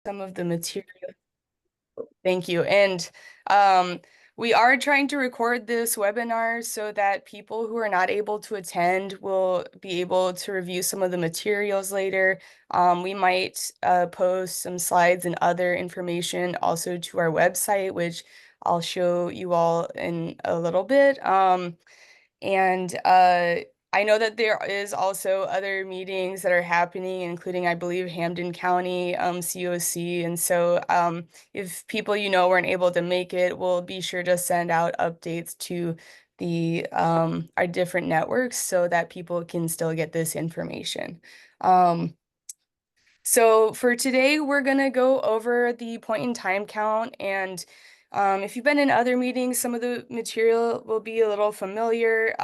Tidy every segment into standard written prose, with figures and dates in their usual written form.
some of the material. Thank you. And um, we are trying to record this webinar so that people who are not able to attend will be able to review some of the materials later. We might post some slides and other information also to our website, which I'll show you all in a little bit. And I know that there is also other meetings that are happening, including, I believe, Hampden County COC. And so if people weren't able to make it, we'll be sure to send out updates to the our different networks so that people can still get this information. Um, so for today, we're going to go over the point in time count. And if you've been in other meetings, some of the material will be a little familiar.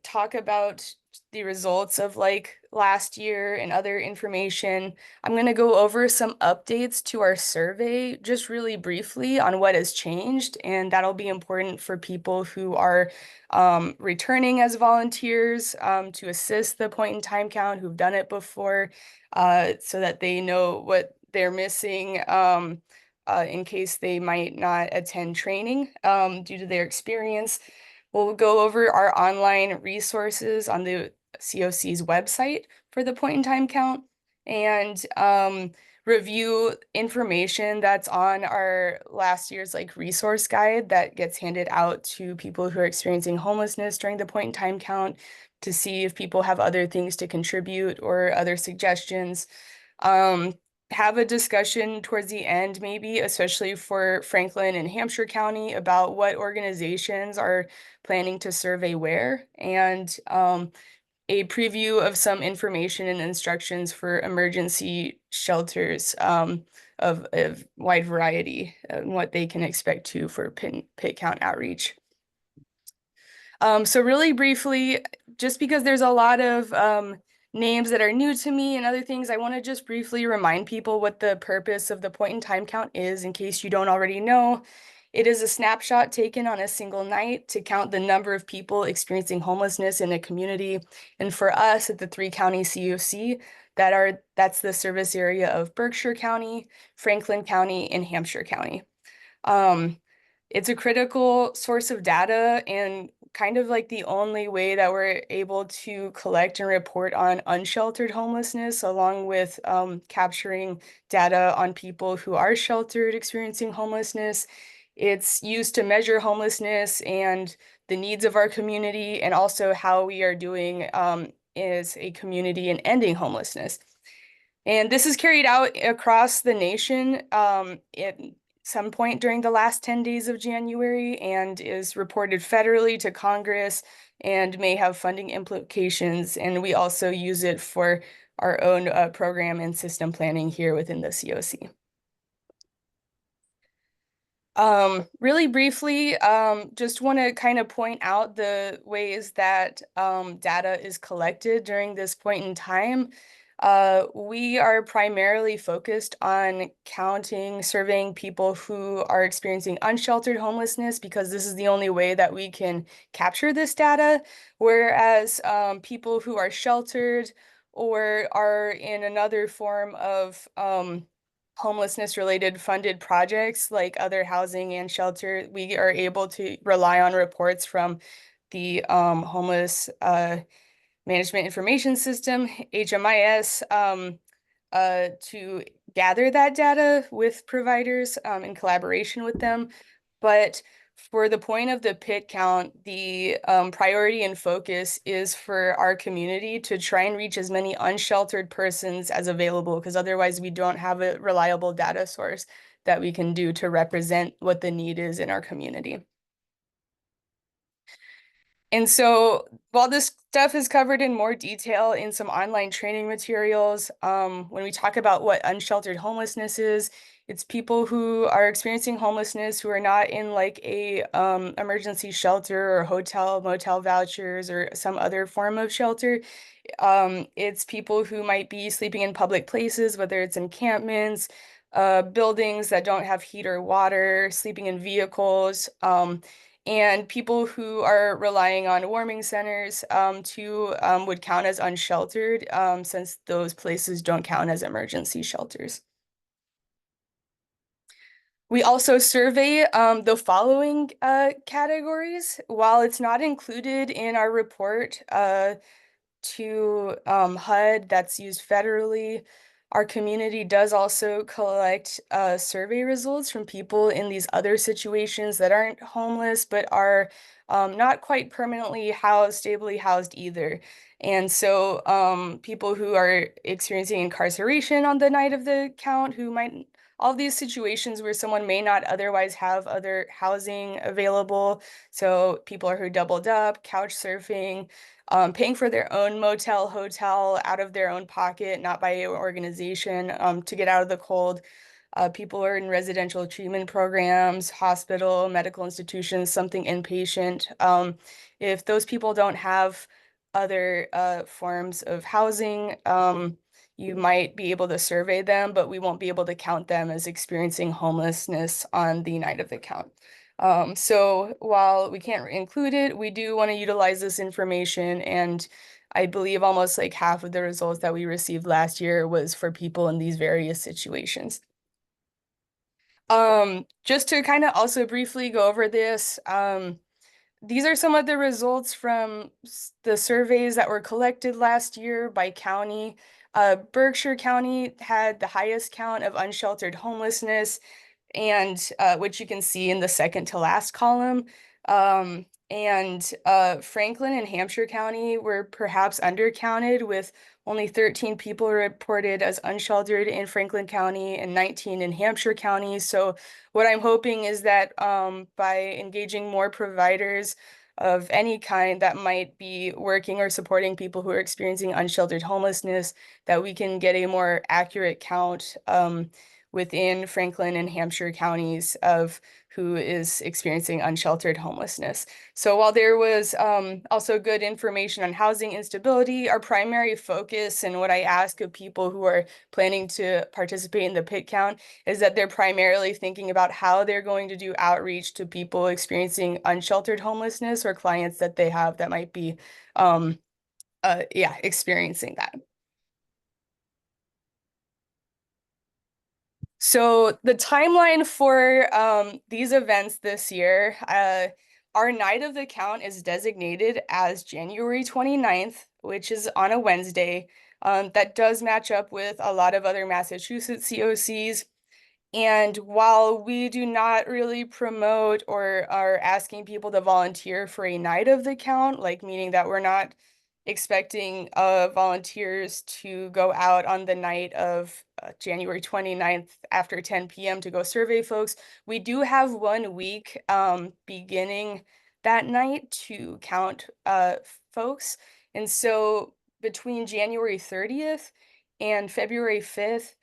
Talk about the results of like last year and other information. I'm going to go over some updates to our survey just really briefly on what has changed, and that'll be important for people who are returning as volunteers to assist the point in time count who've done it before, so that they know what they're missing in case they might not attend training due to their experience. We'll go over our online resources on the COC's website for the point in time count and review information that's on our last year's like resource guide that gets handed out to people who are experiencing homelessness during the point in time count to see if people have other things to contribute or other suggestions. Um, have a discussion towards the end, maybe, especially for Franklin and Hampshire County, about what organizations are planning to survey where, and a preview of some information and instructions for emergency shelters of a wide variety and what they can expect to for pit count outreach. So really briefly, just because there's a lot of names that are new to me and other things, I want to just briefly remind people what the purpose of the point in time count is in case you don't already know. It is a snapshot taken on a single night to count the number of people experiencing homelessness in a community. And for us at the 3-county COC, that's the service area of Berkshire County, Franklin County, and Hampshire County. Um, it's a critical source of data and kind of like the only way that we're able to collect and report on unsheltered homelessness, along with capturing data on people who are sheltered experiencing homelessness. It's used to measure homelessness and the needs of our community, and also how we are doing as a community in ending homelessness. And this is carried out across the nation at some point during the last 10 days of January and is reported federally to Congress and may have funding implications. And we also use it for our own program and system planning here within the COC. Really briefly, just want to kind of point out the ways that data is collected during this point in time. We are primarily focused on counting, surveying people who are experiencing unsheltered homelessness because this is the only way that we can capture this data, whereas people who are sheltered or are in another form of homelessness related funded projects like other housing and shelter, we are able to rely on reports from the homeless management information system, HMIS, to gather that data with providers in collaboration with them. But for the point of the pit count, the priority and focus is for our community to try and reach as many unsheltered persons as available, because otherwise we don't have a reliable data source that we can do to represent what the need is in our community. And so while this stuff is covered in more detail in some online training materials, when we talk about what unsheltered homelessness is, it's people who are experiencing homelessness who are not in like a emergency shelter or hotel, motel vouchers or some other form of shelter. It's people who might be sleeping in public places, whether it's encampments, buildings that don't have heat or water, sleeping in vehicles, and people who are relying on warming centers would count as unsheltered since those places don't count as emergency shelters. We also survey the following categories. While it's not included in our report to HUD that's used federally, our community does also collect survey results from people in these other situations that aren't homeless but are not quite permanently housed, stably housed either. And so people who are experiencing incarceration on the night of the count, who might all these situations where someone may not otherwise have other housing available. So people are who doubled up, couch surfing, paying for their own motel, hotel out of their own pocket, not by your organization, to get out of the cold. People are in residential treatment programs, hospital, medical institutions, something inpatient. If those people don't have other forms of housing, you might be able to survey them, but we won't be able to count them as experiencing homelessness on the night of the count. So while we can't include it, we do want to utilize this information, and I believe almost like half of the results that we received last year was for people in these various situations. Just to kind of also briefly go over this, these are some of the results from the surveys that were collected last year by county. Berkshire County had the highest count of unsheltered homelessness, and which you can see in the second to last column. And Franklin and Hampshire County were perhaps undercounted, with only 13 people reported as unsheltered in Franklin County and 19 in Hampshire County. So what I'm hoping is that by engaging more providers of any kind that might be working or supporting people who are experiencing unsheltered homelessness, that we can get a more accurate count within Franklin and Hampshire counties of who is experiencing unsheltered homelessness. So while there was also good information on housing instability, our primary focus and what I ask of people who are planning to participate in the pit count is that they're primarily thinking about how they're going to do outreach to people experiencing unsheltered homelessness or clients that they have that might be experiencing that. So the timeline for these events this year, our night of the count is designated as January 29th, which is on a Wednesday. That does match up with a lot of other Massachusetts COCs. And while we do not really promote or are asking people to volunteer for a night of the count, like meaning that we're not expecting volunteers to go out on the night of January 29th after 10 p.m. to go survey folks, we do have 1 week beginning that night to count folks. And so between January 30th and February 5th,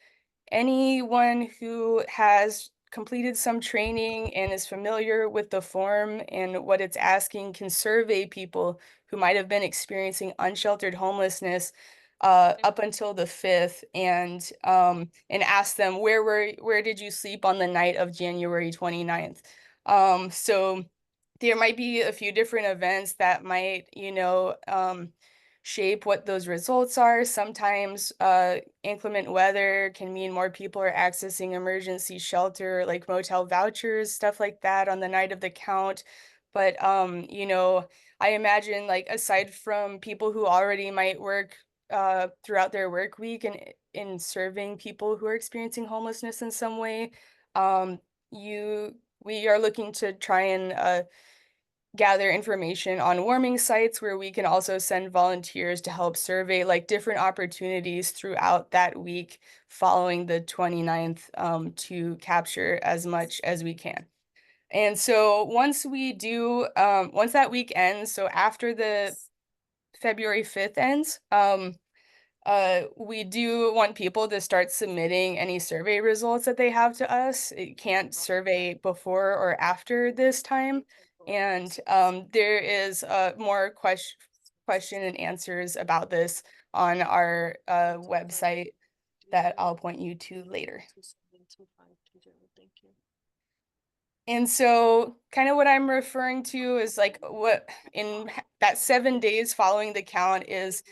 anyone who has completed some training and is familiar with the form and what it's asking can survey people who might have been experiencing unsheltered homelessness up until the 5th, and ask them where did you sleep on the night of January 29th. So there might be a few different events that might, shape what those results are. Sometimes inclement weather can mean more people are accessing emergency shelter, like motel vouchers, stuff like that on the night of the count. But I imagine, like, aside from people who already might work throughout their work week and in serving people who are experiencing homelessness in some way, um, you we are looking to try and gather information on warming sites where we can also send volunteers to help survey like different opportunities throughout that week following the 29th, to capture as much as we can. And so once that week ends, so after the February 5th ends, we do want people to start submitting any survey results that they have to us. It can't survey before or after this time. And there is more question and answers about this on our website that I'll point you to later. And so kind of what I'm referring to is like what in that 7 days following the count is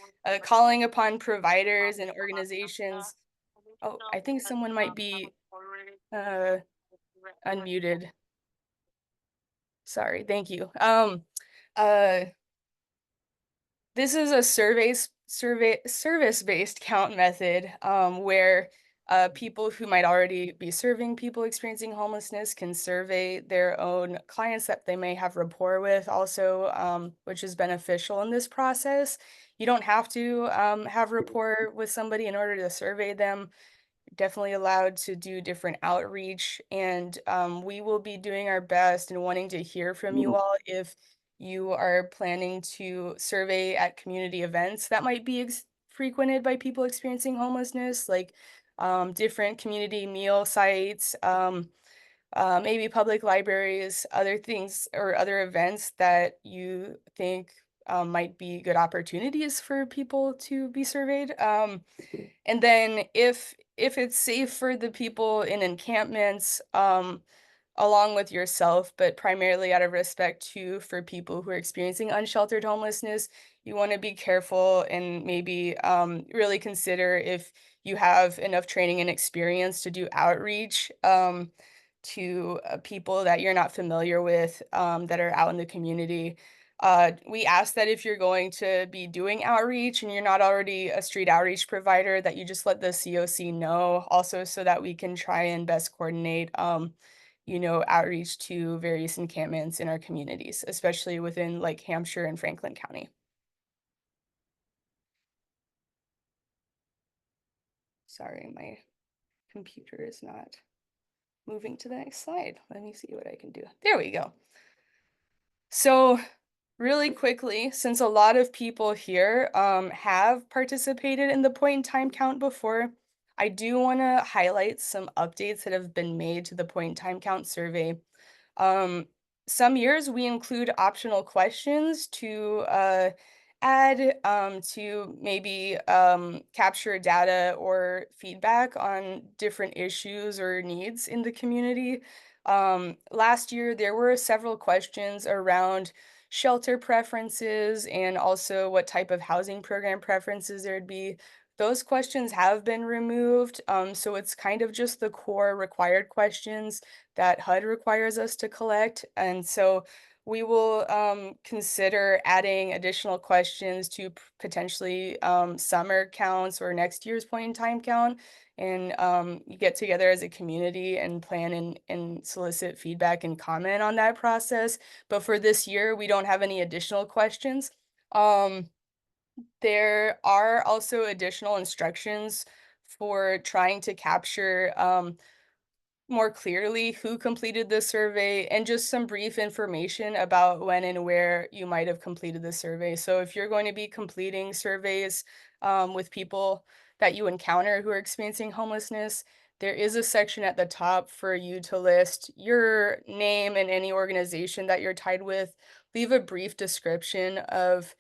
calling upon providers and organizations. Oh, I think someone might be uh, unmuted. Sorry, thank you. Uh, this is a service-based count method, where people who might already be serving people experiencing homelessness can survey their own clients that they may have rapport with also, which is beneficial in this process. You don't have to have rapport with somebody in order to survey them. Definitely allowed to do different outreach, and we will be doing our best and wanting to hear from you all if you are planning to survey at community events that might be frequented by people experiencing homelessness, like different community meal sites, maybe public libraries, other things or other events that you think might be good opportunities for people to be surveyed. And then if it's safe for the people in encampments, along with yourself, but primarily out of respect too for people who are experiencing unsheltered homelessness, you want to be careful and maybe really consider if you have enough training and experience to do outreach to people that you're not familiar with that are out in the community. We ask that if you're going to be doing outreach and you're not already a street outreach provider, that you just let the COC know, also so that we can try and best coordinate, outreach to various encampments in our communities, especially within like Hampshire and Franklin County. Sorry, my computer is not moving to the next slide. Let me see what I can do. There we go. So really quickly, since a lot of people here have participated in the point in time count before, I do want to highlight some updates that have been made to the point in time count survey. Um, some years we include optional questions to add to maybe capture data or feedback on different issues or needs in the community. Last year, there were several questions around shelter preferences and also what type of housing program preferences there'd be. Those questions have been removed, so it's kind of just the core required questions that HUD requires us to collect. And so we will consider adding additional questions to potentially summer counts or next year's point in time count and get together as a community and plan and solicit feedback and comment on that process. But for this year, we don't have any additional questions. Um, there are also additional instructions for trying to capture more clearly who completed the survey and just some brief information about when and where you might have completed the survey. So if you're going to be completing surveys with people that you encounter who are experiencing homelessness, there is a section at the top for you to list your name and any organization that you're tied with. Leave a brief description of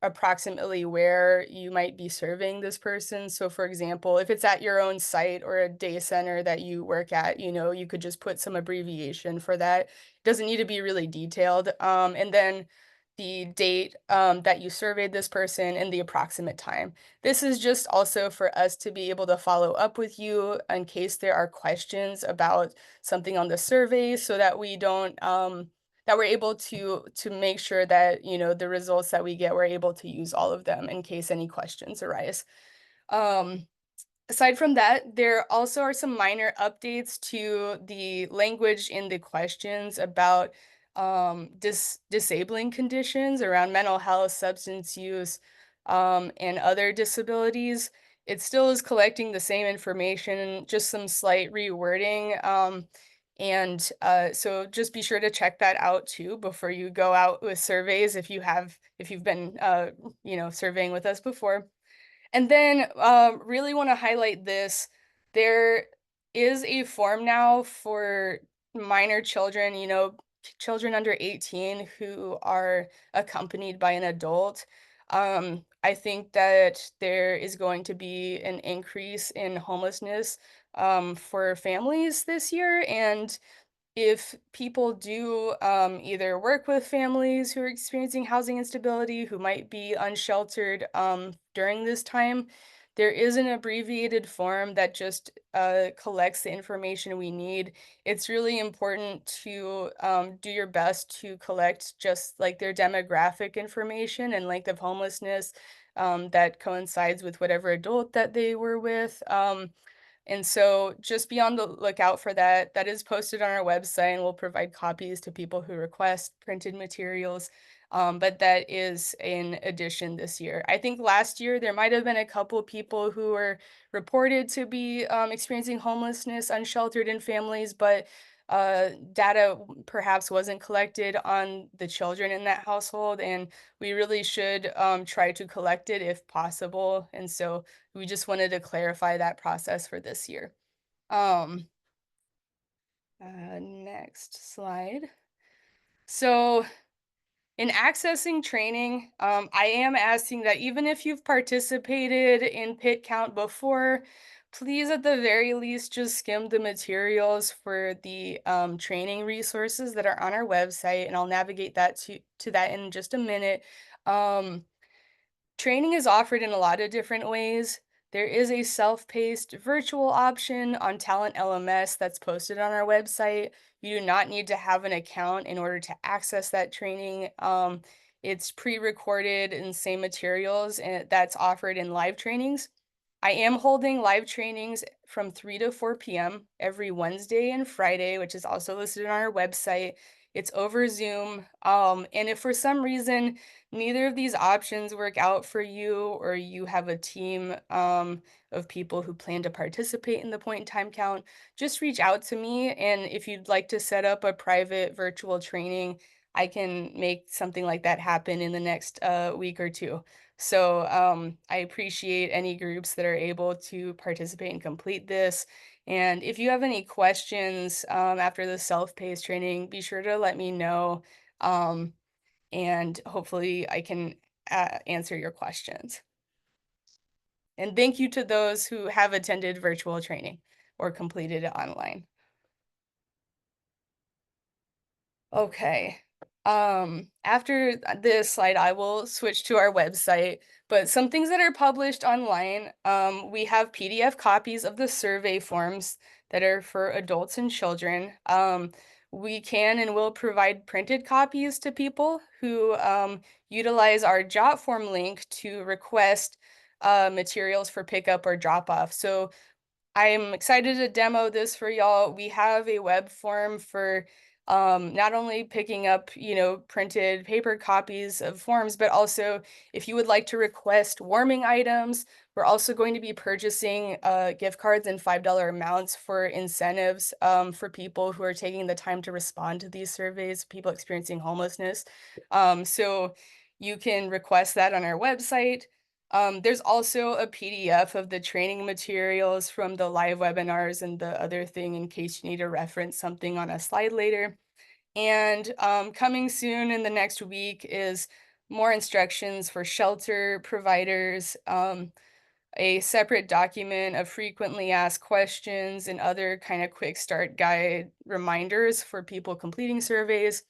approximately where you might be serving this person. So for example, if it's at your own site or a day center that you work at, you could just put some abbreviation for that. It doesn't need to be really detailed. And then the date that you surveyed this person and the approximate time. This is just also for us to be able to follow up with you in case there are questions about something on the survey so that we don't that we're able to make sure that the results that we get, we're able to use all of them in case any questions arise. um, Aside from that, there also are some minor updates to the language in the questions about disabling conditions around mental health, substance use, and other disabilities. It still is collecting the same information, just some slight rewording. So just be sure to check that out too before you go out with surveys if you've been surveying with us before. And then really want to highlight this. There is a form now for minor children, children under 18 who are accompanied by an adult. I think that there is going to be an increase in homelessness for families this year. And if people do either work with families who are experiencing housing instability, who might be unsheltered during this time, There is an abbreviated form that just collects the information we need. It's really important to do your best to collect just like their demographic information and length of homelessness that coincides with whatever adult that they were with. And so just be on the lookout for that. That is posted on our website, and we'll provide copies to people who request printed materials. But that is in addition this year. I think last year there might have been a couple people who were reported to be experiencing homelessness, unsheltered in families, but data perhaps wasn't collected on the children in that household, and we really should try to collect it if possible. And so we just wanted to clarify that process for this year. Um, Next slide. So in accessing training, I am asking that even if you've participated in pit count before, please at the very least just skim the materials for the training resources that are on our website, and I'll navigate that to that in just a minute. Um, Training is offered in a lot of different ways. There is a self-paced virtual option on Talent LMS that's posted on our website. You do not need to have an account in order to access that training. It's pre-recorded and same materials, and that's offered in live trainings. I am holding live trainings from 3 to 4 p.m. every Wednesday and Friday, which is also listed on our website. It's over Zoom. And if for some reason neither of these options work out for you, or you have a team of people who plan to participate in the point in time count, just reach out to me. And if you'd like to set up a private virtual training, I can make something like that happen in the next week or two. So I appreciate any groups that are able to participate and complete this. And if you have any questions after the self-paced training, be sure to let me know. Um, and hopefully I can answer your questions. And thank you to those who have attended virtual training or completed it online. Okay. After this slide, I will switch to our website, but some things that are published online, we have PDF copies of the survey forms that are for adults and children. We can and will provide printed copies to people who utilize our Jotform link to request materials for pickup or drop off. So I'm excited to demo this for y'all. We have a web form for not only picking up, printed paper copies of forms, but also if you would like to request warming items. We're also going to be purchasing gift cards in $5 amounts for incentives for people who are taking the time to respond to these surveys, people experiencing homelessness. So you can request that on our website. There's also a PDF of the training materials from the live webinars and the other thing in case you need to reference something on a slide later. And coming soon in the next week is more instructions for shelter providers, a separate document of frequently asked questions and other kind of quick start guide reminders for people completing surveys.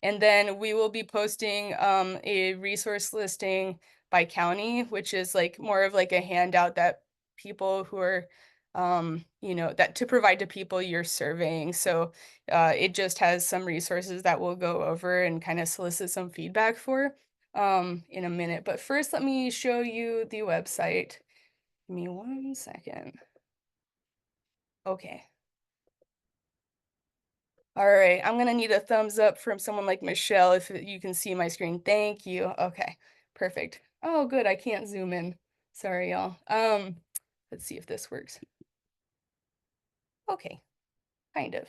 And then we will be posting a resource listing by county, which is like more of like a handout that people who are, that to provide to people you're surveying. So it just has some resources that we'll go over and kind of solicit some feedback for in a minute. But first, let me show you the website. Give me 1 second. Okay. All right, I'm gonna need a thumbs up from someone like Michelle if you can see my screen. Thank you. Okay, perfect. Oh, good, I can't zoom in. Sorry, y'all. Let's see if this works. Okay, kind of.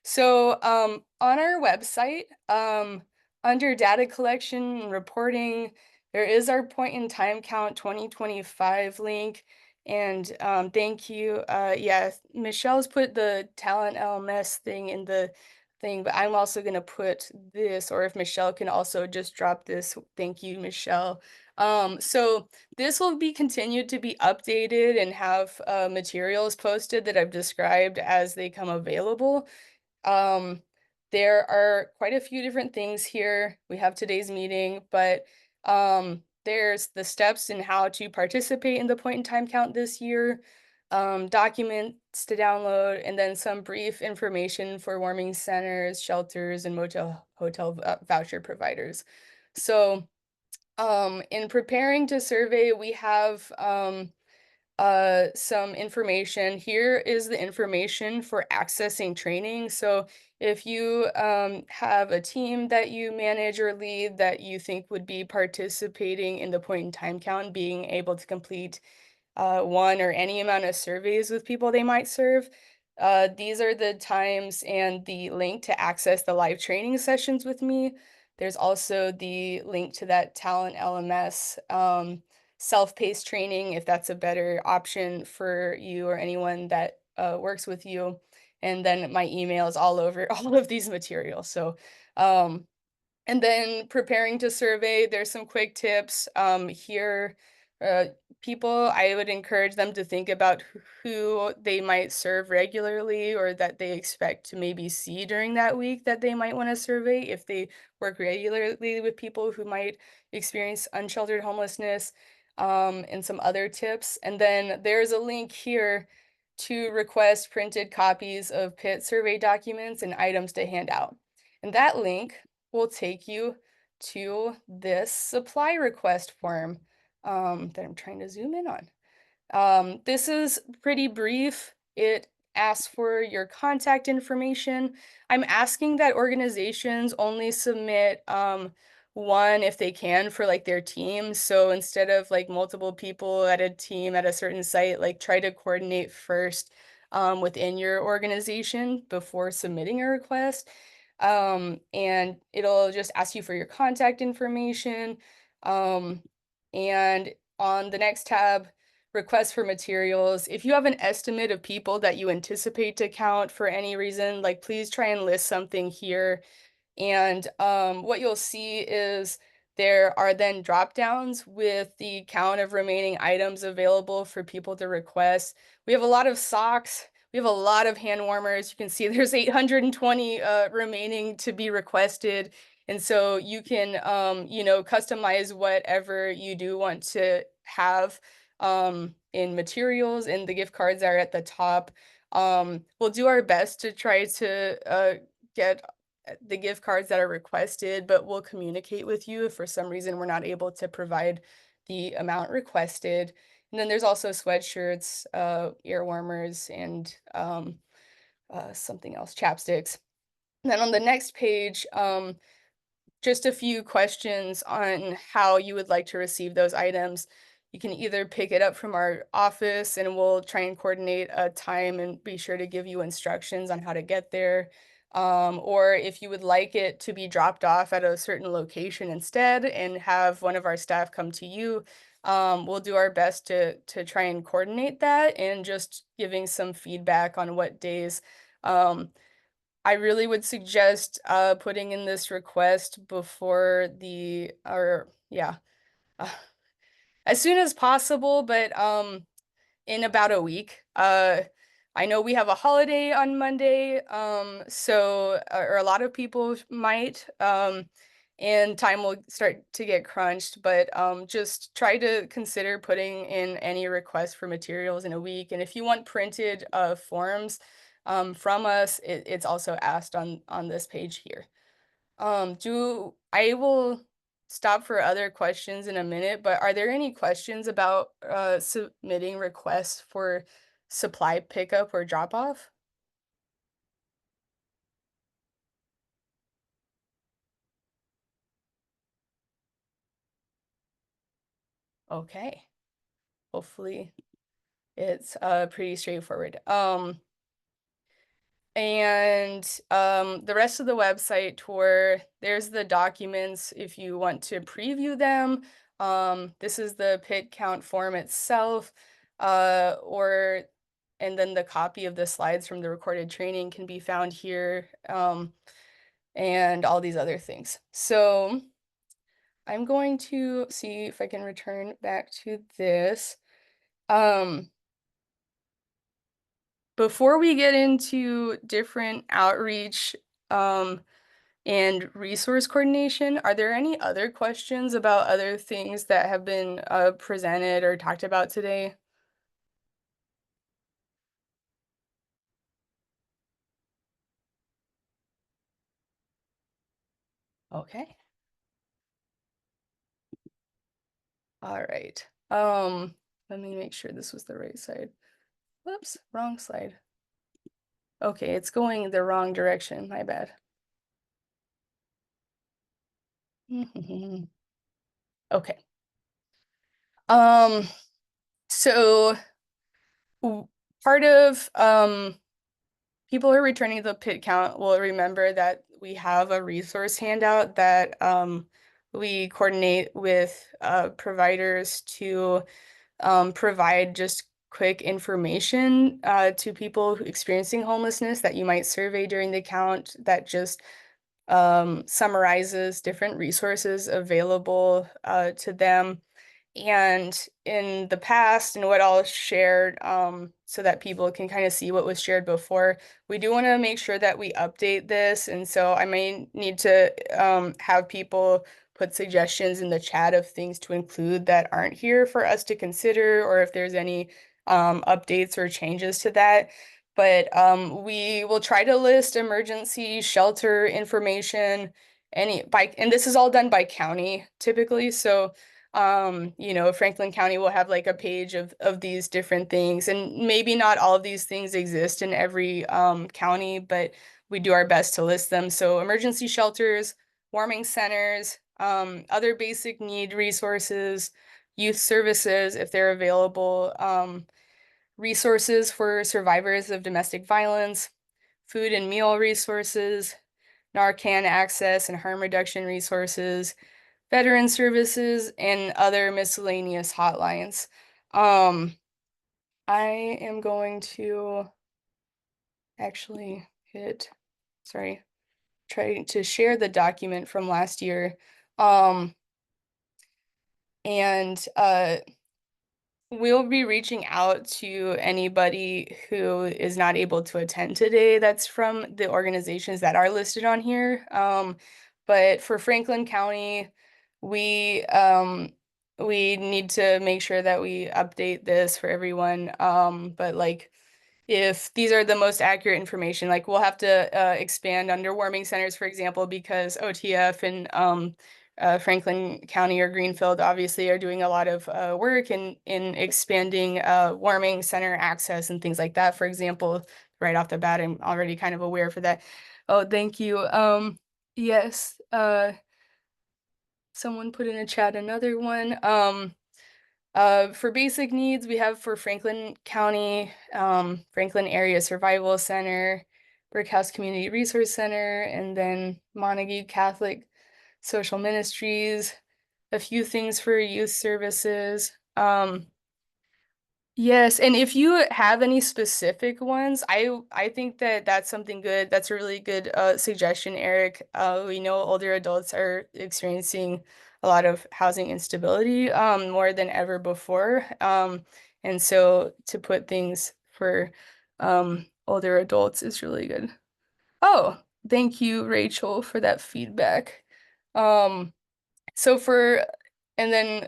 So, on our website, under data collection and reporting, there is our point in time count 2025 link. And thank you. Yeah, Michelle's put the Talent LMS thing in the thing, but I'm also gonna put this, or if Michelle can also just drop this. Thank you, Michelle. So this will be continued to be updated and have materials posted that I've described as they come available. Um, there are quite a few different things here. We have today's meeting, but there's the steps in how to participate in the point in time count this year, documents to download, and then some brief information for warming centers, shelters, and motel hotel voucher providers. So, in preparing to survey, we have some information. Here is the information for accessing training. So if you have a team that you manage or lead that you think would be participating in the point in time count, being able to complete one or any amount of surveys with people they might serve. These are the times and the link to access the live training sessions with me. There's also the link to that Talent LMS self-paced training if that's a better option for you or anyone that works with you. And then my email is all over all of these materials. So um, and then preparing to survey, there's some quick tips here. Uh, People, I would encourage them to think about who they might serve regularly or that they expect to maybe see during that week that they might want to survey if they work regularly with people who might experience unsheltered homelessness, and some other tips. And then there's a link here to request printed copies of PIT survey documents and items to hand out. And that link will take you to this supply request form that I'm trying to zoom in on. This is pretty brief. It asks for your contact information. I'm asking that organizations only submit one if they can for like their team. So instead of like multiple people at a team at a certain site, like try to coordinate first within your organization before submitting a request. And it'll just ask you for your contact information. Um, and on the next tab, requests for materials. If you have an estimate of people that you anticipate to count for any reason, like please try and list something here. And what you'll see is there are then drop downs with the count of remaining items available for people to request. We have a lot of socks. We have a lot of hand warmers. You can see there's 820 remaining to be requested. And so you can, customize whatever you do want to have in materials, and the gift cards are at the top. We'll do our best to try to get the gift cards that are requested, but we'll communicate with you if for some reason we're not able to provide the amount requested. And then there's also sweatshirts, ear warmers, and something else, chapsticks. And then on the next page, just a few questions on how you would like to receive those items. You can either pick it up from our office and we'll try and coordinate a time and be sure to give you instructions on how to get there. Or if you would like it to be dropped off at a certain location instead and have one of our staff come to you, we'll do our best to try and coordinate that and just giving some feedback on what days. I really would suggest putting in this request before the or yeah, uh, as soon as possible, but in about a week. I know we have a holiday on Monday, so or a lot of people might, and time will start to get crunched, but just try to consider putting in any request for materials in a week. And if you want printed forms from us, it's also asked on this page here. Do I will stop for other questions in a minute, but are there any questions about submitting requests for supply pickup or drop off? Okay. Hopefully it's pretty straightforward. And the rest of the website tour, there's the documents if you want to preview them. This is the pit count form itself, or and then the copy of the slides from the recorded training can be found here, and all these other things. So I'm going to see if I can return back to this. Um, Before we get into different outreach, um, and resource coordination. Are there any other questions about other things that have been presented or talked about today? Okay. All right. Let me make sure this was the right side. Whoops, wrong slide. Okay, it's going the wrong direction. My bad. Okay. Um, so part of people who are returning to the pit count will remember that we have a resource handout that we coordinate with providers to provide just quick information to people experiencing homelessness that you might survey during the count that just summarizes different resources available to them. And in the past, and what I'll share, so that people can kind of see what was shared before, we do want to make sure that we update this. And so I may need to have people put suggestions in the chat of things to include that aren't here for us to consider, or if there's any updates or changes to that. But we will try to list emergency shelter information, and this is all done by county typically. So Franklin County will have like a page of these different things, and maybe not all of these things exist in every county, but we do our best to list them. So emergency shelters, warming centers, other basic need resources, youth services if they're available, resources for survivors of domestic violence, food and meal resources, Narcan access and harm reduction resources, veteran services, and other miscellaneous hotlines. Um, I am going to actually try to share the document from last year. Um, and We'll be reaching out to anybody who is not able to attend today that's from the organizations that are listed on here. But for Franklin County, we we need to make sure that we update this for everyone. But like if these are the most accurate information, like we'll have to expand under warming centers, for example, because OTF and Franklin County or Greenfield obviously are doing a lot of work in expanding warming center access and things like that. For example, right off the bat, I'm already kind of aware for that. Oh, thank you. Yes, someone put in a chat another one. For basic needs, we have for Franklin County, Franklin Area Survival Center, Brickhouse Community Resource Center, and then Montague Catholic Social Ministries, a few things for youth services. Yes, and if you have any specific ones, I think that that's something good. That's a really good suggestion, Eric. We know older adults are experiencing a lot of housing instability more than ever before. And so to put things for older adults is really good. Oh, thank you, Rachel, for that feedback. Um, so for and then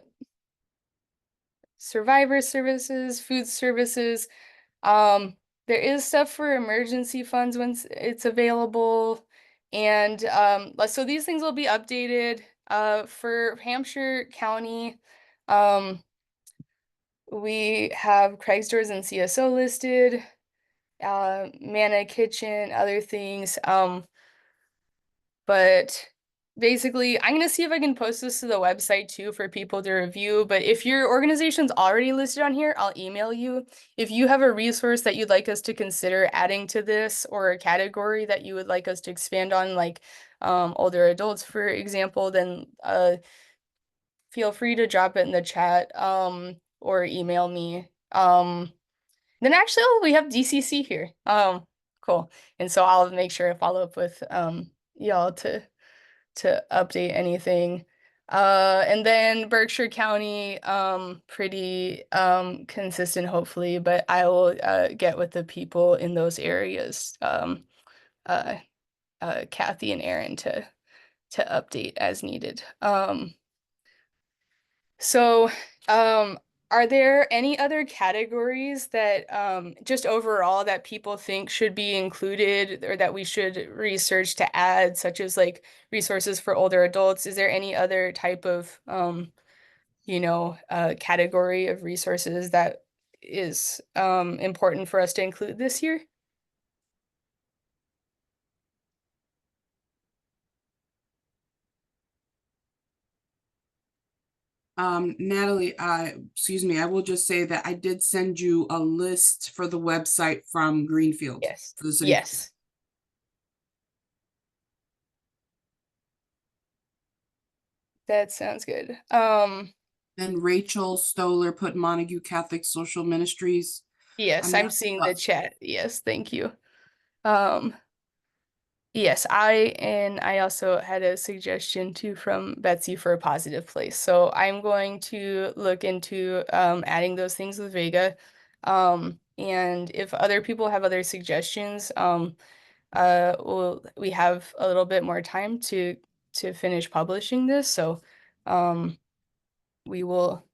survivor services, food services. There is stuff for emergency funds when it's available. And so these things will be updated. For Hampshire County, um, we have Craig's Doors and CSO listed, Mana Kitchen, other things. But basically, I'm gonna see if I can post this to the website too for people to review. But if your organization's already listed on here, I'll email you. If you have a resource that you'd like us to consider adding to this or a category that you would like us to expand on, like older adults, for example, then feel free to drop it in the chat or email me. Then actually, oh, we have DCC here. Cool. And so I'll make sure to follow up with y'all to update anything. And then Berkshire County, pretty consistent, hopefully, but I will get with the people in those areas uh, Kathy and Aaron to update as needed. So, are there any other categories that just overall that people think should be included or that we should research to add, such as like resources for older adults? Is there any other type of category of resources that is important for us to include this year? Natalie, excuse me, I will just say that I did send you a list for the website from Greenfield Yes. for the city. Yes. That sounds good. And Rachel Stoller put Montague Catholic Social Ministries. Yes, I'm not I'm seeing the sure. chat. Yes, thank you. Um, yes, I also had a suggestion too from Betsy for a positive place. So I'm going to look into adding those things with Vega. And if other people have other suggestions, we have a little bit more time to finish publishing this. So we will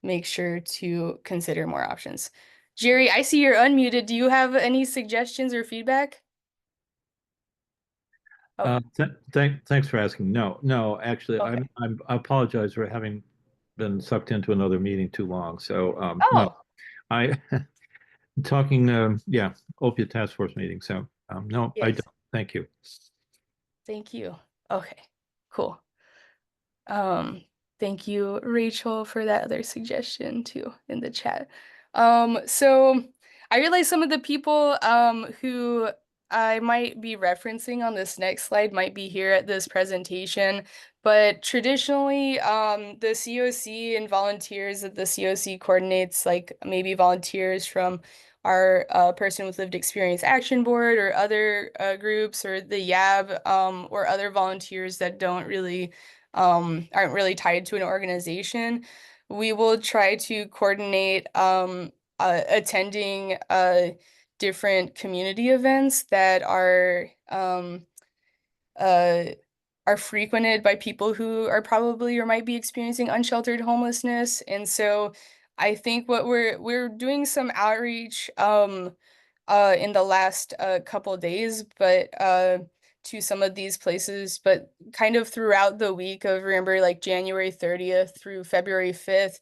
make sure to consider more options. Jerry, I see you're unmuted. Do you have any suggestions or feedback? Oh, Thanks for asking. No, actually, okay. I apologize for having been sucked into another meeting too long. So, no, Oh, I talking, yeah, opiate task force meeting. So, no, I yes. don't. Thank you. Thank you. Okay, cool. Um, Thank you, Rachel, for that other suggestion too in the chat. So I realize some of the people who I might be referencing on this next slide might be here at this presentation, but traditionally, the COC and volunteers that the COC coordinates, like maybe volunteers from our Person with Lived Experience Action Board or other groups or the YAB or other volunteers that don't really aren't really tied to an organization, we will try to coordinate attending different community events that uh, are frequented by people who are probably or might be experiencing unsheltered homelessness. And so I think what we're doing some outreach in the last couple days, but to some of these places, but kind of throughout the week of, remember, like January 30th through February 5th.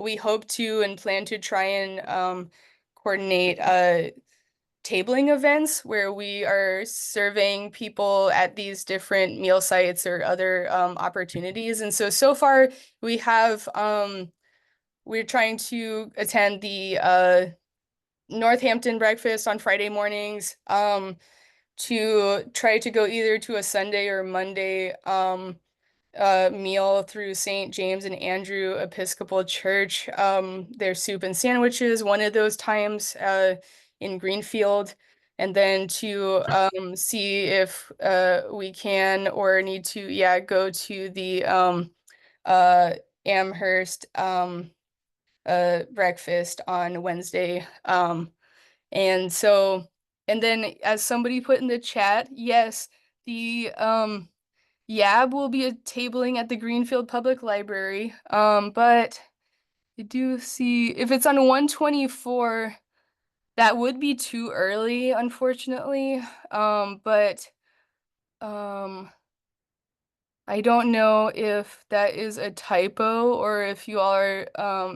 We hope to and plan to try and coordinate tabling events where we are surveying people at these different meal sites or other opportunities. And so far we have we're trying to attend the Northampton breakfast on Friday mornings, to try to go either to a Sunday or Monday meal through St. James and Andrew Episcopal Church. Their soup and sandwiches, one of those times in Greenfield. And then to see if we can or need to, yeah, go to the uh, Amherst breakfast on Wednesday. And so, and then as somebody put in the chat, yes, the YAB will be a tabling at the Greenfield Public Library. But I do see if it's on 124, that would be too early, unfortunately. But um I don't know if that is a typo or if you all are,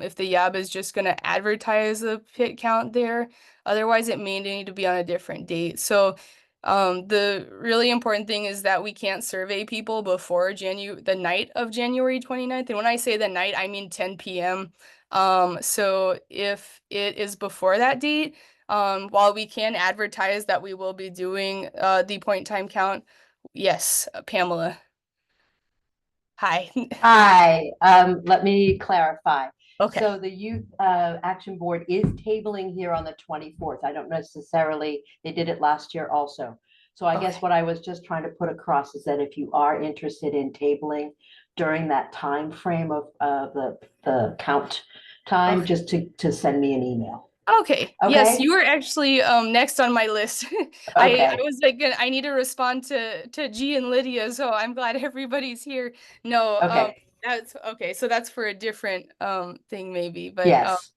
if the YAB is just going to advertise the pit count there. Otherwise, it may need to be on a different date. So, the really important thing is that we can't survey people before the night of January 29th. And when I say the night, I mean 10 p.m. So if it is before that date, while we can advertise that we will be doing the point time count, yes, Pamela. Hi. Hi, let me clarify. Okay. So the Youth Action Board is tabling here on the 24th. I don't necessarily, they did it last year also. So I guess Okay. what I was just trying to put across is that if you are interested in tabling during that time frame of the count time, Okay. just to send me an email. Okay. Yes, Okay. you were actually next on my list. I Okay. was like I need to respond to G and Lydia, so I'm glad everybody's here. No, Okay. that's okay. So that's for a different thing maybe, but Yes.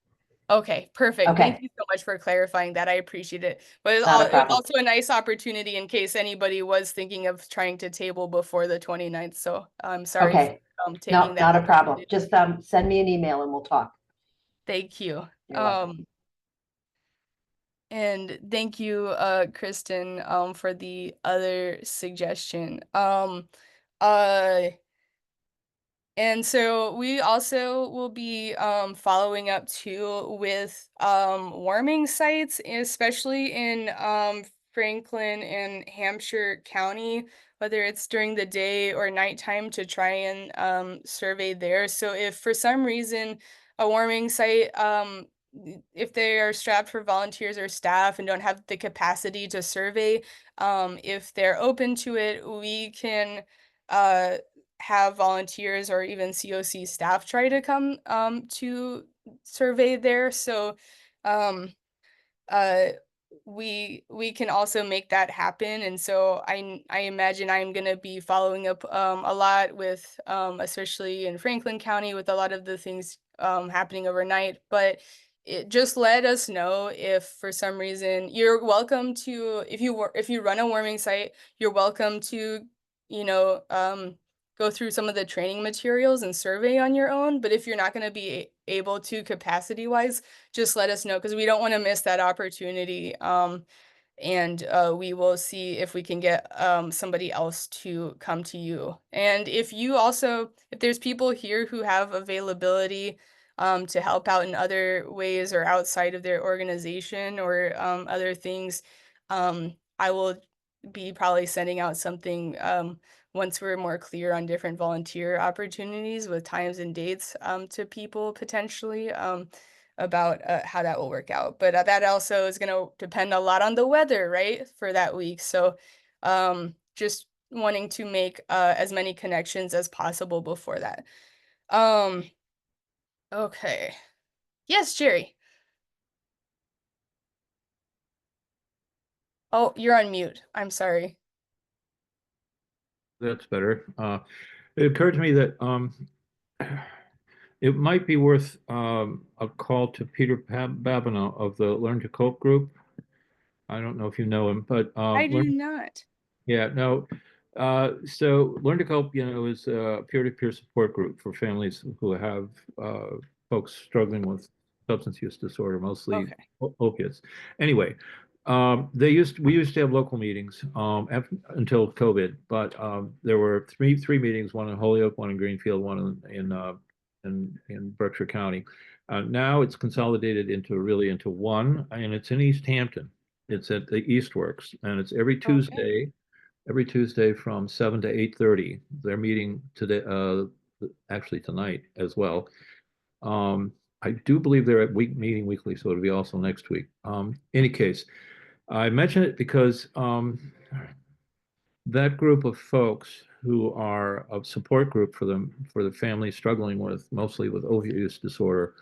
okay, perfect. Okay. Thank you so much for clarifying that. I appreciate it. But Not a it was problem. also a nice opportunity in case anybody was thinking of trying to table before the 29th. So I'm sorry for Okay. taking No, that not a problem. opportunity. Just send me an email and we'll talk. Thank you. You're welcome. And thank you, Kristen, for the other suggestion. Uh, and so we also will be following up too with warming sites, especially in Franklin and Hampshire County, whether it's during the day or nighttime to try and survey there. So if for some reason a warming site, if they are strapped for volunteers or staff and don't have the capacity to survey, if they're open to it, we can have volunteers or even COC staff try to come to survey there. So um, uh, we can also make that happen. And so I imagine I'm gonna be following up a lot with especially in Franklin County with a lot of the things happening overnight. But just let us know if for some reason you're welcome to if you run a warming site, you're welcome to, you know, go through some of the training materials and survey on your own. But if you're not going to be able to capacity wise, just let us know because we don't want to miss that opportunity. And we will see if we can get somebody else to come to you. And if you also, if there's people here who have availability to help out in other ways or outside of their organization or other things, I will be probably sending out something once we're more clear on different volunteer opportunities with times and dates to people potentially about how that will work out. But that also is going to depend a lot on the weather, right, for that week. So just wanting to make as many connections as possible before that. Um, okay. Yes, Jerry. Oh, you're on mute. I'm sorry. That's better. It occurred to me that it might be worth a call to Peter Babineau of the Learn to Cope group. I don't know if you know him, but I do not. yeah, no. So Learn to Cope, is a peer-to-peer support group for families who have folks struggling with substance use disorder, mostly Okay. opiates. Anyway, we used to have local meetings until COVID, but there were three meetings, one in Holyoke, one in Greenfield, one in Berkshire County. Now it's consolidated into one, and it's in East Hampton. It's at the Eastworks, and it's Okay. every Tuesday from 7 to 8:30. They're meeting today, actually tonight as well. I do believe they're meeting weekly, so it'll be also next week. Any case, I mention it because that group of folks who are a support group for the families struggling with mostly with opioid use disorder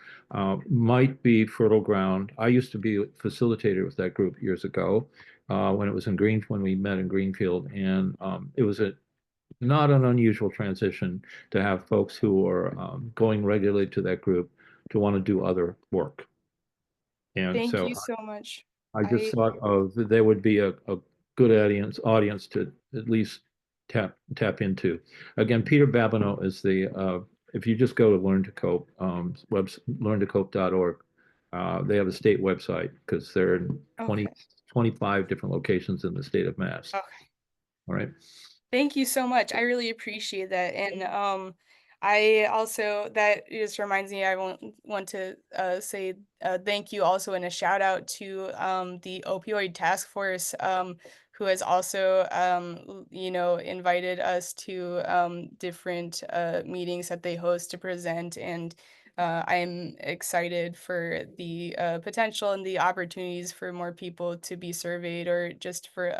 might be fertile ground. I used to be a facilitator with that group years ago when we met in Greenfield, and it was not an unusual transition to have folks who are going regularly to that group to want to do other work. And Thank so you so much. I just I thought of there would be a good audience to at least tap into. Again, Peter Babineau is if you just go to Learn to Cope, learntocope.org, they have a state website because they're in okay. 25 different locations in the state of Mass. Okay. All right. Thank you so much. I really appreciate that. And I also that just reminds me I want to say thank you also and a shout out to the opioid task force who has also invited us to different meetings that they host to present, and I'm excited for the potential and the opportunities for more people to be surveyed or just for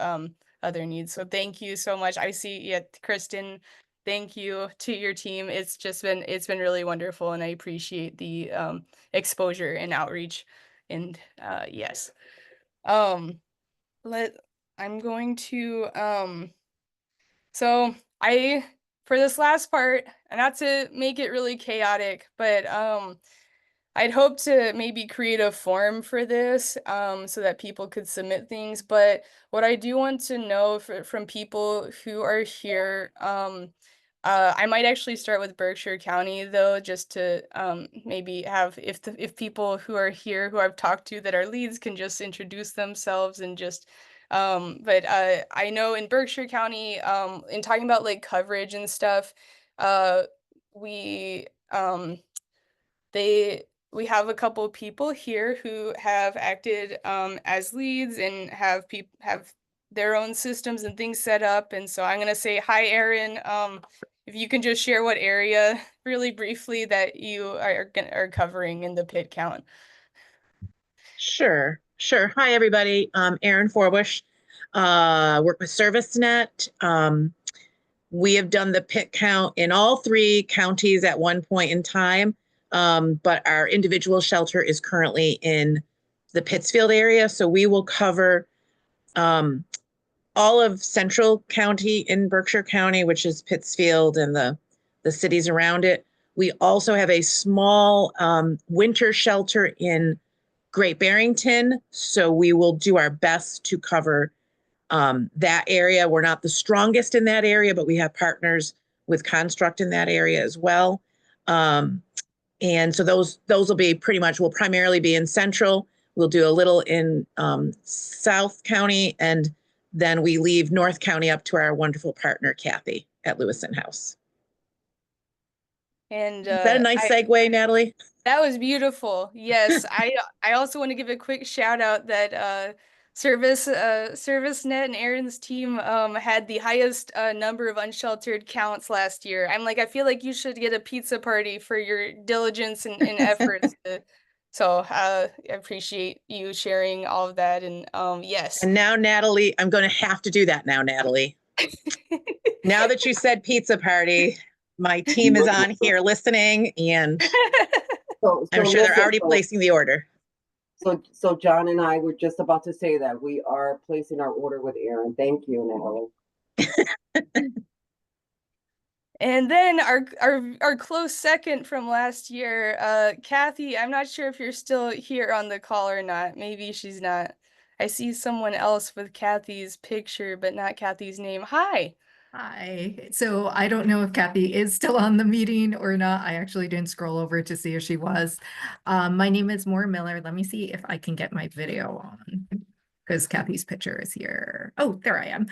other needs. So thank you so much. I see, yeah, Kristen, thank you to your team. It's been really wonderful, and I appreciate the exposure and outreach. And yes. I'm going to so for this last part, and not to make it really chaotic, but I'd hope to maybe create a form for this so that people could submit things. But what I do want to know from people who are here, I might actually start with Berkshire County though, just to maybe have if people who are here who I've talked to that are leads can just introduce themselves and just but I know in Berkshire County, in talking about like coverage and stuff, we they we have a couple of people here who have acted as leads and have their own systems and things set up. And so I'm gonna say hi, Erin. If you can just share what area really briefly that you are covering in the PID count. Sure, sure. Hi, everybody. Erin Forbush, work with ServiceNet. We have done the PIT count in all 3 counties at one point in time, but our individual shelter is currently in the Pittsfield area. So we will cover all of Central County in Berkshire County, which is Pittsfield and the cities around it. We also have a small winter shelter in Great Barrington. So we will do our best to cover that area. We're not the strongest in that area, but we have partners with Construct in that area as well. And so those will be will primarily be in Central. We'll do a little in South County, and then we leave North County up to our wonderful partner, Kathy at Lewison House. And Is that a nice segue, Natalie? That was beautiful. Yes, I also want to give a quick shout out that ServiceNet and Erin's team had the highest number of unsheltered counts last year. I feel like you should get a pizza party for your diligence and efforts. So I appreciate you sharing all of that. And yes. And now, Natalie, I'm going to have to do that now, Natalie. Now that you said pizza party, my team is on here listening, and I'm sure they're already placing the order. So John and I were just about to say that we are placing our order with Erin. Thank you, Natalie. And then our close second from last year, Kathy, I'm not sure if you're still here on the call or not. Maybe she's not. I see someone else with Kathy's picture, but not Kathy's name. Hi. Hi. So I don't know if Kathy is still on the meeting or not. I actually didn't scroll over to see if she was. My name is Maura Miller. Let me see if I can get my video on because Kathy's picture is here. Oh, there I am.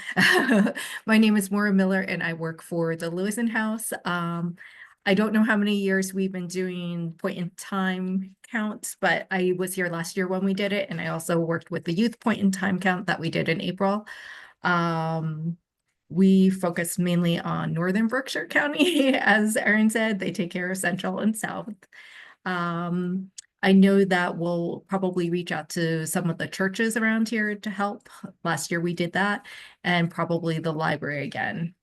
My name is Maura Miller and I work for the Lewison House. I don't know how many years we've been doing point in time counts, but I was here last year when we did it. And I also worked with the youth point in time count that we did in April. We focus mainly on Northern Berkshire County. As Erin said, they take care of Central and South. I know that we'll probably reach out to some of the churches around here to help. Last year we did that, and probably the library again.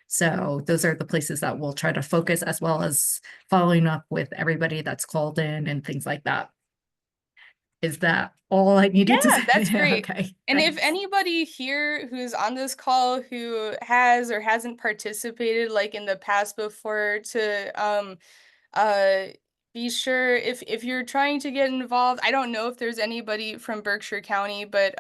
So those are the places that we'll try to focus, as well as following up with everybody that's called in and things like that. Is that all I needed to say? That's great. Okay, and thanks. if anybody here who's on this call who has or hasn't participated like in the past before, to be sure if you're trying to get involved. I don't know if there's anybody from Berkshire County, but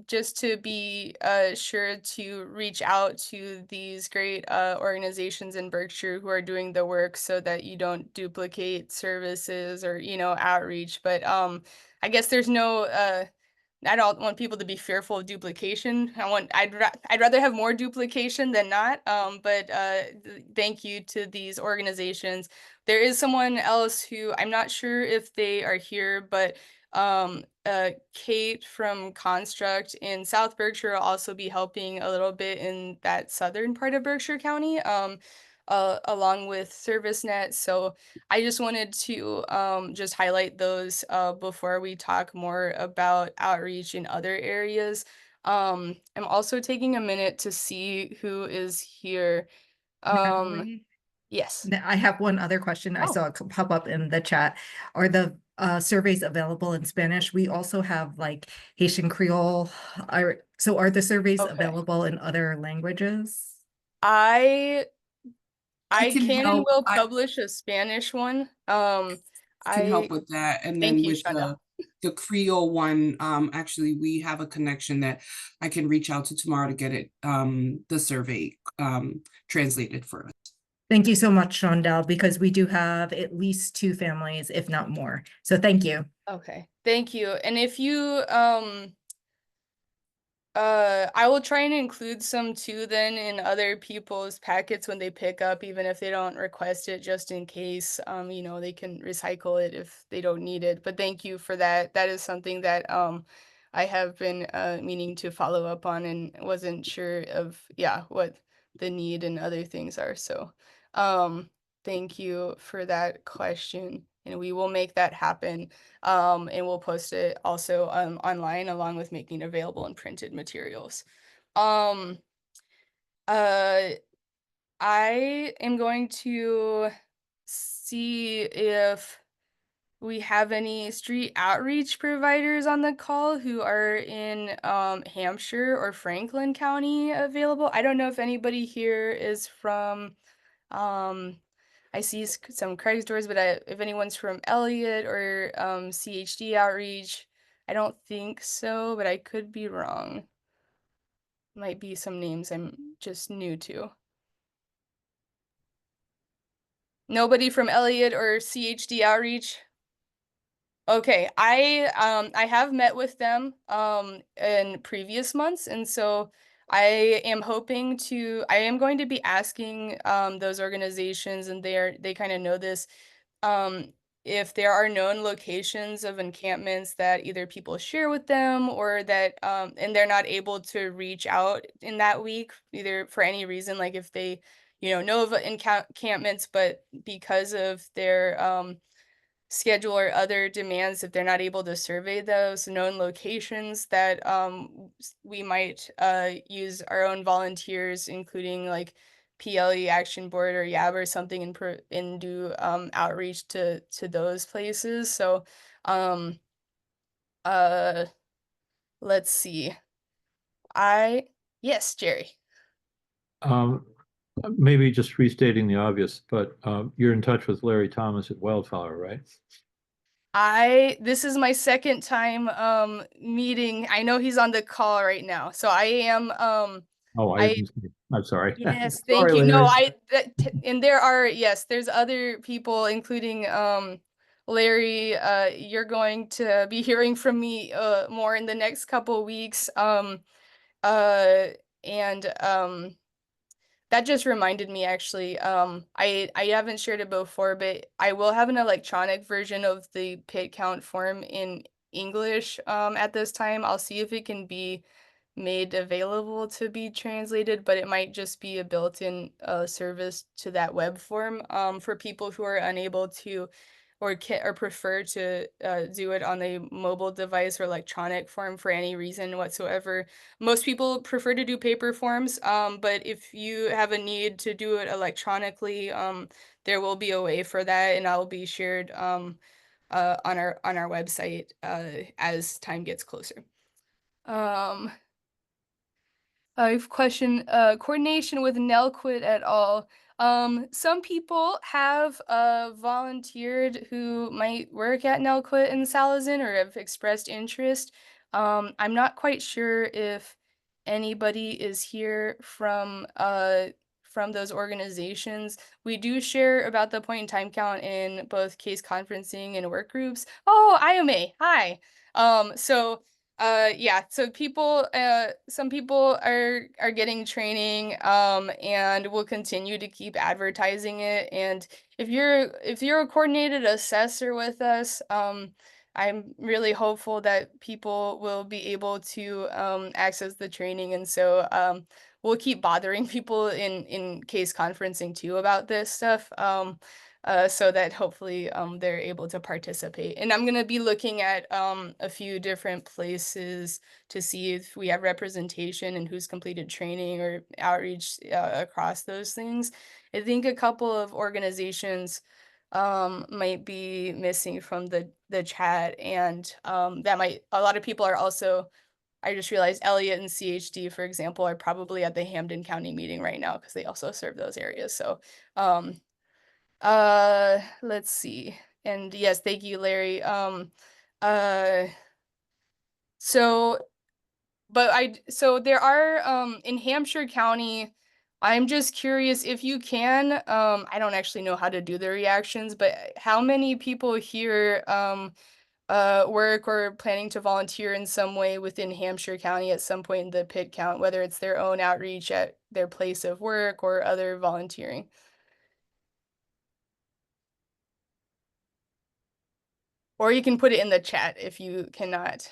just to be sure to reach out to these great organizations in Berkshire who are doing the work so that you don't duplicate services or, outreach. But I guess there's no I don't want people to be fearful of duplication. I'd rather have more duplication than not. But thank you to these organizations. There is someone else who I'm not sure if they are here, but Kate from Construct in South Berkshire will also be helping a little bit in that southern part of Berkshire County, along with ServiceNet. So I just wanted to just highlight those before we talk more about outreach in other areas. I'm also taking a minute to see who is here. Natalie? Yes. I have one other question. I saw it pop up in the chat. Are the surveys available in Spanish. We also have like Haitian Creole. So are the surveys Okay. available in other languages? I I can can and help. will I publish a Spanish one. can help I with that. And thank then you, with Shonda. the Creole one, actually we have a connection that I can reach out to tomorrow to get it, the survey, translated for us. Thank you so much, Shondell, because we do have at least 2 families, if not more. So thank you. Okay, thank you. And if you I will try and include some too then in other people's packets when they pick up, even if they don't request it, just in case, you know, they can recycle it if they don't need it. But thank you for that. That is something that I have been meaning to follow up on and wasn't sure of, yeah, what the need and other things are. So thank you for that question. And we will make that happen. And we'll post it also online along with making available in printed materials. Um, I am going to see if we have any street outreach providers on the call who are in Hampshire or Franklin County available. I don't know if anybody here is from I see some Craigslist, but if anyone's from Elliott or CHD Outreach, I don't think so, but I could be wrong. Might be some names I'm just new to. Nobody from Elliott or CHD Outreach? Okay, I have met with them in previous months, and so I am going to be asking those organizations, and they kind of know this, um if there are known locations of encampments that either people share with them or that and they're not able to reach out in that week, either for any reason, like if they know of encampments, but because of their schedule or other demands, if they're not able to survey those known locations, that we might use our own volunteers, including like PLE Action Board or YAB or something, and do outreach to those places. So uh let's see. Yes, Jerry. Maybe just restating the obvious, but you're in touch with Larry Thomas at Wildflower, right? This is my second time meeting. I know he's on the call right now. So I am Oh, I'm sorry. yes, Sorry, thank you. No, Larry. and there are, yes, there's other people, including Larry. You're going to be hearing from me more in the next couple weeks. Uh and that just reminded me, actually, I haven't shared it before, but I will have an electronic version of the pit count form in English at this time. I'll see if it can be made available to be translated, but it might just be a built-in service to that web form for people who are unable to or prefer to do it on a mobile device or electronic form for any reason whatsoever. Most people prefer to do paper forms, but if you have a need to do it electronically, there will be a way for that, and I'll be shared on our website as time gets closer. I have a question, coordination with Nelquit et al. Some people have volunteered who might work at Nelquit in Salazin or have expressed interest. I'm not quite sure if anybody is here from those organizations. We do share about the point in time count in both case conferencing and work groups. Oh, IMA, hi. So yeah, so some people are getting training and we'll continue to keep advertising it. And if you're a coordinated assessor with us, I'm really hopeful that people will be able to access the training. And so we'll keep bothering people in case conferencing too about this stuff. So that hopefully they're able to participate. And I'm going to be looking at a few different places to see if we have representation and who's completed training or outreach across those things. I think a couple of organizations might be missing from the chat, and that might, a lot of people are also, I just realized Elliott and CHD, for example, are probably at the Hampden County meeting right now because they also serve those areas. So let's see. And yes, thank you, Larry. Uh so so there are in Hampshire County, I'm just curious if you can, I don't actually know how to do the reactions, but how many people here work or planning to volunteer in some way within Hampshire County at some point in the Pitt count, whether it's their own outreach at their place of work or other volunteering? Or you can put it in the chat if you cannot.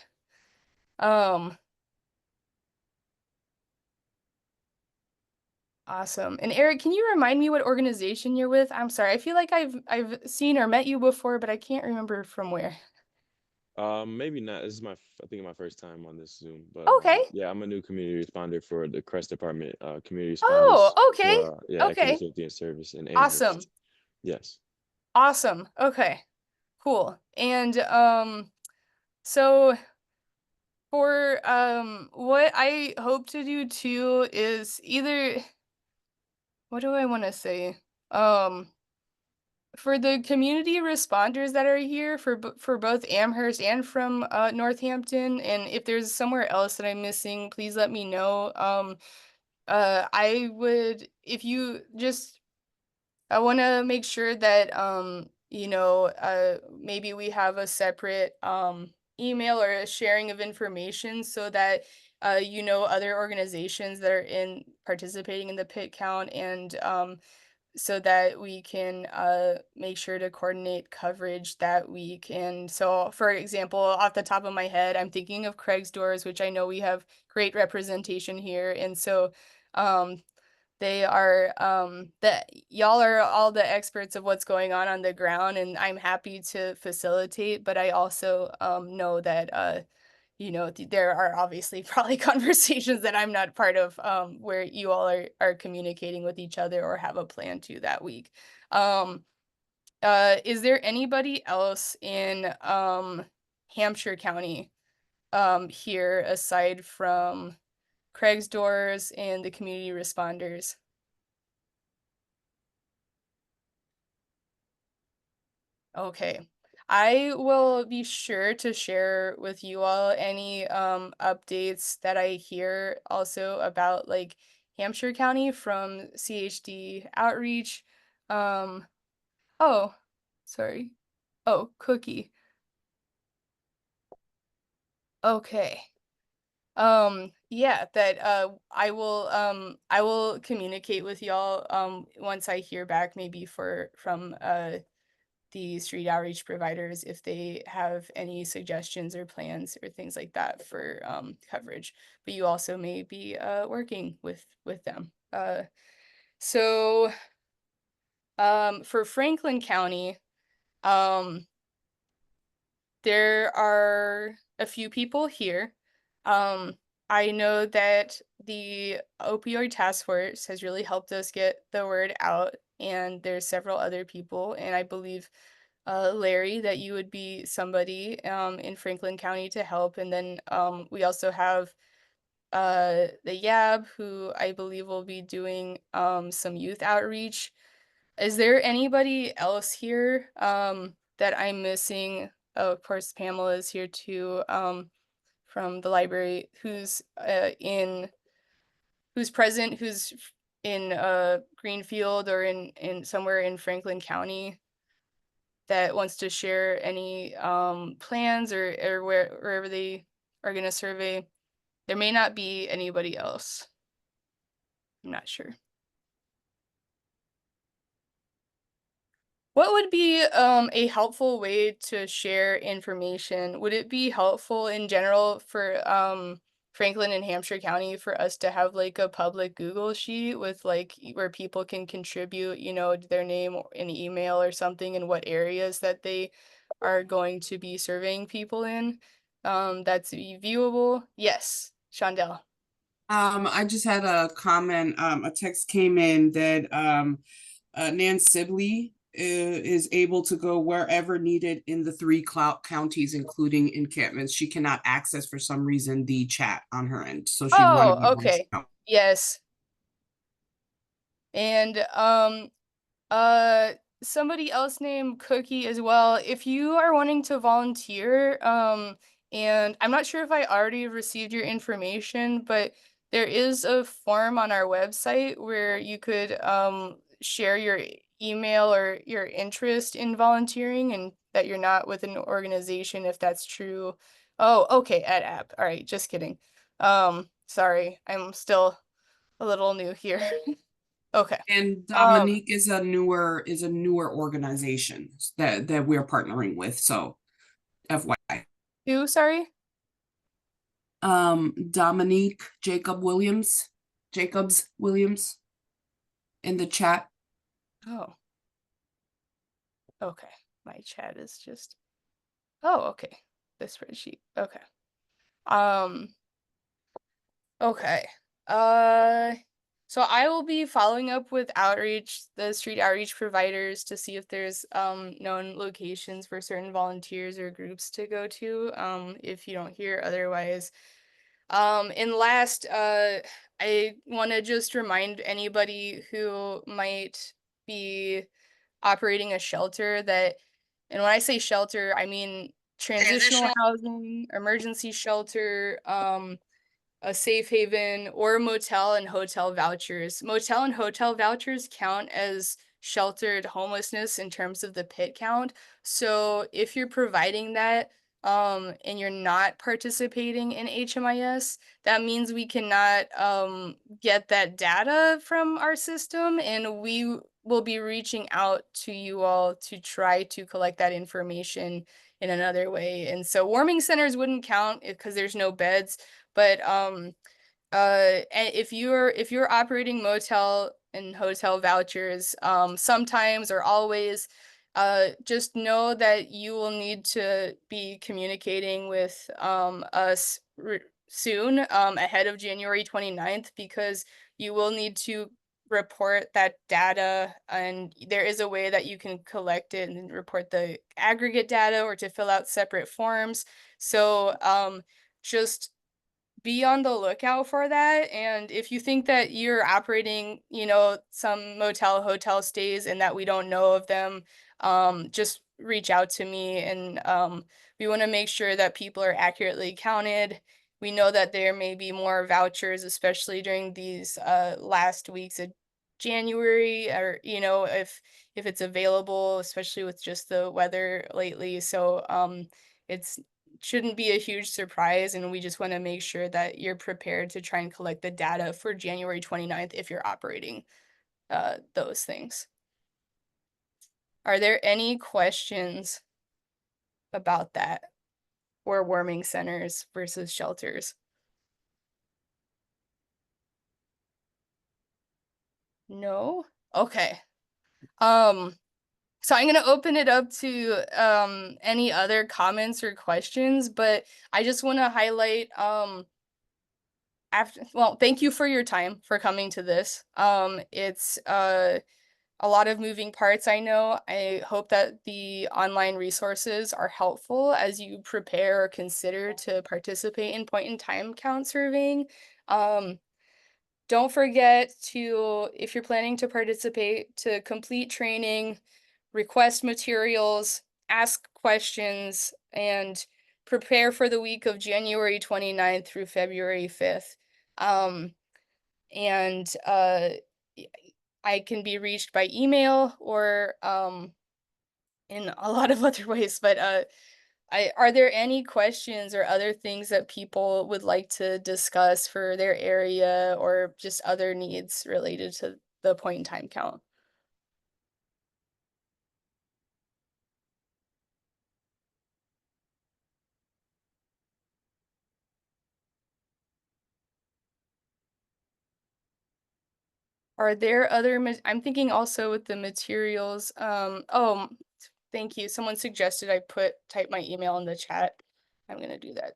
Awesome. And Eric, can you remind me what organization you're with? I'm sorry. I feel like I've seen or met you before, but I can't remember from where. Maybe not. This is I think my first time on this Zoom, but Okay. yeah, I'm a new community responder for the Crest Department. Community Oh, responders okay. for yeah, equity, Okay. safety, and service in Awesome. Amherst. Yes. Awesome. Okay. Cool. And so for what I hope to do too is either, what do I want to say? For the community responders that are here for both Amherst and from Northampton, and if there's somewhere else that I'm missing, please let me know. I would, if you just, I want to make sure that you know, maybe we have a separate email or a sharing of information so that you know, other organizations that are in participating in the Pitt count, and so that we can make sure to coordinate coverage that week. And so, for example, off the top of my head, I'm thinking of Craig's Doors, which I know we have great representation here. And so they are that y'all are all the experts of what's going on the ground, and I'm happy to facilitate, but I also know that you know, there are obviously probably conversations that I'm not part of, where you all are communicating with each other or have a plan to that week. Is there anybody else in Hampshire County here aside from Craig's Doors and the community responders? Okay. I will be sure to share with you all any updates that I hear also about like Hampshire County from CHD outreach. Um oh, sorry. Oh, Cookie. Okay. Yeah, that I will communicate with y'all once I hear back, maybe from the street outreach providers if they have any suggestions or plans or things like that for coverage. But you also may be working with them. So for Franklin County, there are a few people here. I know that the opioid task force has really helped us get the word out, and there's several other people, and I believe Larry, that you would be somebody in Franklin County to help. And then we also have the YAB, who I believe will be doing some youth outreach. Is there anybody else here that I'm missing? Oh, of course, Pamela is here too, from the library, who's present, who's in Greenfield or in somewhere in Franklin County, that wants to share any plans or wherever they are going to survey. There may not be anybody else. I'm not sure. What would be a helpful way to share information? Would it be helpful in general for Franklin and Hampshire County for us to have like a public Google sheet with like where people can contribute, you know, their name or an email or something, and what areas that they are going to be surveying people in? That's viewable. Yes, Shondell. I just had a comment, a text came in that Nan Sibley is able to go wherever needed in the three counties, including encampments. She cannot access for some reason the chat on her end, so she wanted Oh, to okay. Yes. And uh somebody else named Cookie as well. If you are wanting to volunteer, and I'm not sure if I already received your information, but there is a form on our website where you could share your email or your interest in volunteering and that you're not with an organization if that's true. Oh, okay, Ed App. All right, just kidding. Sorry, I'm still a little new here. Okay. And Dominique is a newer organization that we're partnering with. So FYI. Who, sorry? Dominique Jacobs Williams in the chat. Oh. Okay. My chat is just. Oh, okay. The spreadsheet. Okay. Um, okay. So I will be following up with the street outreach providers to see if there's known locations for certain volunteers or groups to go to. If you don't hear otherwise. And last, I want to just remind anybody who might be operating a shelter that, and when I say shelter, I mean transitional housing, emergency shelter, a safe haven, or motel and hotel vouchers. Motel and hotel vouchers count as sheltered homelessness in terms of the PIT count. So if you're providing that, and you're not participating in HMIS, that means we cannot get that data from our system, and we will be reaching out to you all to try to collect that information in another way. And so warming centers wouldn't count because there's no beds, but and if you're operating motel and hotel vouchers, sometimes or always, just know that you will need to be communicating with us soon, ahead of January 29th, because you will need to report that data, and there is a way that you can collect it and report the aggregate data or to fill out separate forms. So just be on the lookout for that. And if you think that you're operating, some motel hotel stays and that we don't know of them, just reach out to me. And we want to make sure that people are accurately counted. We know that there may be more vouchers, especially during these last weeks of January, or if it's available, especially with just the weather lately. So it's shouldn't be a huge surprise, and we just want to make sure that you're prepared to try and collect the data for January 29th if you're operating those things. Are there any questions about that, or warming centers versus shelters? No? Okay. So I'm going to open it up to any other comments or questions, but I just want to highlight thank you for your time for coming to this. It's a lot of moving parts, I know. I hope that the online resources are helpful as you prepare or consider to participate in point in time count surveying. Don't forget to, if you're planning to participate, to complete training, request materials, ask questions, and prepare for the week of January 29th through February 5th. And I can be reached by email or in a lot of other ways, but are there any questions or other things that people would like to discuss for their area or just other needs related to the point in time count? Are there other, I'm thinking also with the materials, thank you. Someone suggested I type my email in the chat. I'm gonna do that.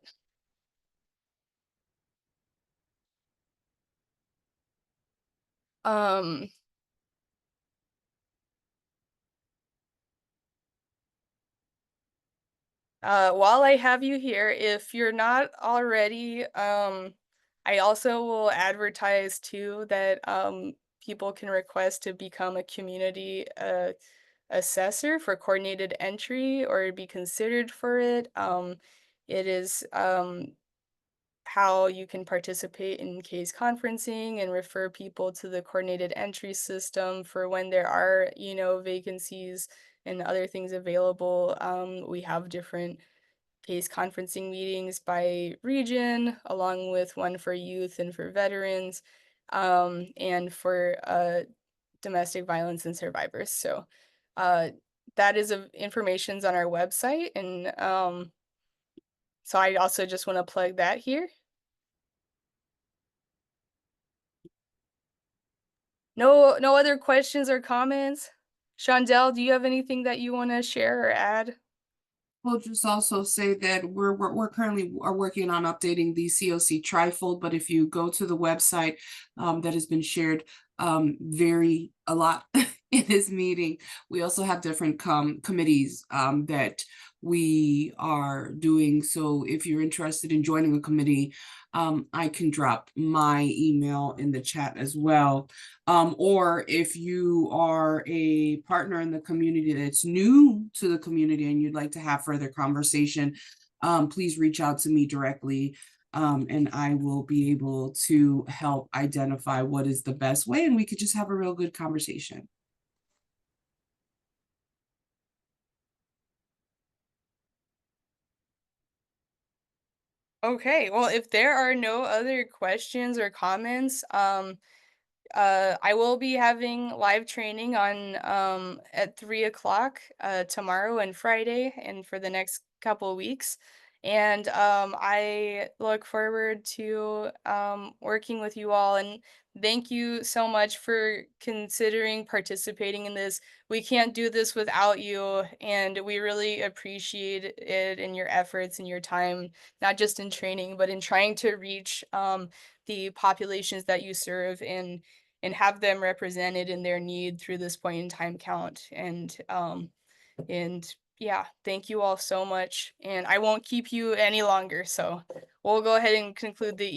Um, While I have you here, if you're not already, I also will advertise too that people can request to become a community assessor for coordinated entry or be considered for it. It is how you can participate in case conferencing and refer people to the coordinated entry system for when there are, vacancies and other things available. We have different case conferencing meetings by region, along with one for youth and for veterans, and for domestic violence and survivors. So that is information's on our website, and so I also just want to plug that here. No other questions or comments? Shondell, do you have anything that you want to share or add? We'll just also say that we're currently are working on updating the COC trifold, but if you go to the website that has been shared a lot in this meeting, we also have different committees that we are doing. So if you're interested in joining a committee, I can drop my email in the chat as well. Or if you are a partner in the community that's new to the community and you'd like to have further conversation, please reach out to me directly, and I will be able to help identify what is the best way, and we could just have a real good conversation. Okay, well, if there are no other questions or comments, I will be having live training on at 3 o'clock tomorrow and Friday and for the next couple of weeks. And I look forward to working with you all, and thank you so much for considering participating in this. We can't do this without you, and we really appreciate it and your efforts and your time, not just in training, but in trying to reach the populations that you serve and have them represented in their need through this point in time count. And yeah, thank you all so much. And I won't keep you any longer. So we'll go ahead and conclude the